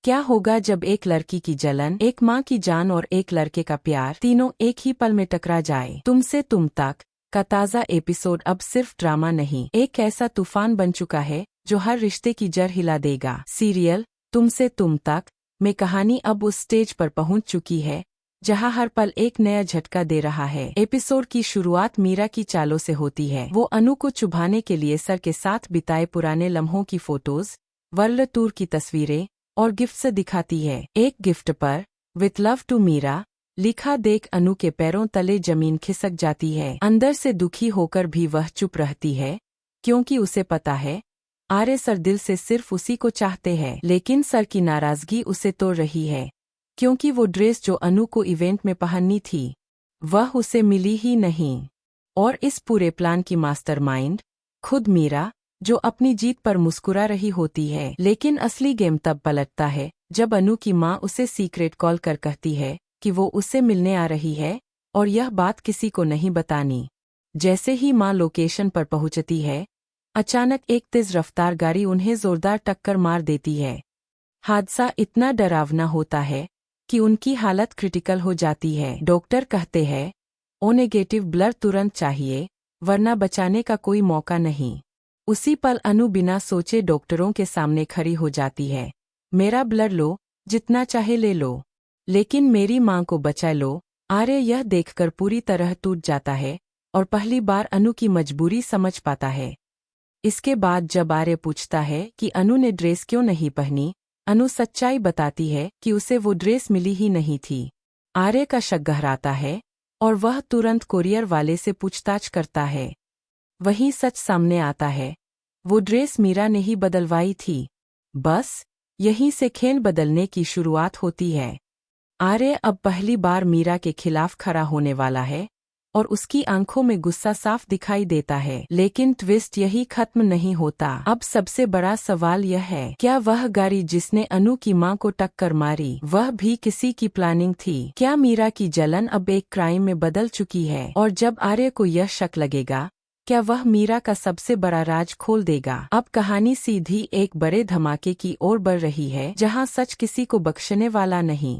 क्या होगा जब एक लड़की की जलन, एक माँ की जान और एक लड़के का प्यार तीनों एक ही पल में टकरा जाए। तुमसे तुम तक का ताज़ा एपिसोड अब सिर्फ ड्रामा नहीं, एक ऐसा तूफान बन चुका है जो हर रिश्ते की जड़ हिला देगा। सीरियल तुमसे तुम तक में कहानी अब उस स्टेज पर पहुंच चुकी है जहां हर पल एक नया झटका दे रहा है। एपिसोड की शुरुआत मीरा की चालों से होती है। वो अनु को चुभाने के लिए सर के साथ बिताए पुराने लम्हों की फोटोज, वर्ल्ड टूर की तस्वीरें और गिफ्ट से दिखाती है। एक गिफ्ट पर विथ लव टू मीरा लिखा देख अनु के पैरों तले जमीन खिसक जाती है। अंदर से दुखी होकर भी वह चुप रहती है, क्योंकि उसे पता है आर्य सर दिल से सिर्फ उसी को चाहते हैं। लेकिन सर की नाराजगी उसे तोड़ रही है, क्योंकि वो ड्रेस जो अनु को इवेंट में पहननी थी वह उसे मिली ही नहीं। और इस पूरे प्लान की मास्टरमाइंड खुद मीरा, जो अपनी जीत पर मुस्कुरा रही होती है। लेकिन असली गेम तब पलटता है जब अनु की माँ उसे सीक्रेट कॉल कर कहती है कि वो उससे मिलने आ रही है और यह बात किसी को नहीं बतानी। जैसे ही माँ लोकेशन पर पहुंचती है, अचानक एक तेज रफ्तार गाड़ी उन्हें जोरदार टक्कर मार देती है। हादसा इतना डरावना होता है कि उनकी हालत क्रिटिकल हो जाती है। डॉक्टर कहते हैं ओ नेगेटिव ब्लड तुरंत चाहिए, वरना बचाने का कोई मौका नहीं। उसी पल अनु बिना सोचे डॉक्टरों के सामने खड़ी हो जाती है। मेरा ब्लड लो, जितना चाहे ले लो, लेकिन मेरी मां को बचा लो। आर्य यह देखकर पूरी तरह टूट जाता है और पहली बार अनु की मजबूरी समझ पाता है। इसके बाद जब आर्य पूछता है कि अनु ने ड्रेस क्यों नहीं पहनी, अनु सच्चाई बताती है कि उसे वो ड्रेस मिली ही नहीं थी। आर्य का शक गहराता है और वह तुरंत कोरियर वाले से पूछताछ करता है। वहीं सच सामने आता है, वो ड्रेस मीरा ने ही बदलवाई थी। बस यहीं से खेल बदलने की शुरुआत होती है। आर्य अब पहली बार मीरा के खिलाफ खड़ा होने वाला है और उसकी आंखों में गुस्सा साफ दिखाई देता है। लेकिन ट्विस्ट यही खत्म नहीं होता। अब सबसे बड़ा सवाल यह है, क्या वह गाड़ी जिसने अनु की मां को टक्कर मारी वह भी किसी की प्लानिंग थी? क्या मीरा की जलन अब एक क्राइम में बदल चुकी है? और जब आर्य को यह शक लगेगा, क्या वह मीरा का सबसे बड़ा राज खोल देगा? अब कहानी सीधी एक बड़े धमाके की ओर बढ़ रही है, जहां सच किसी को बख्शने वाला नहीं।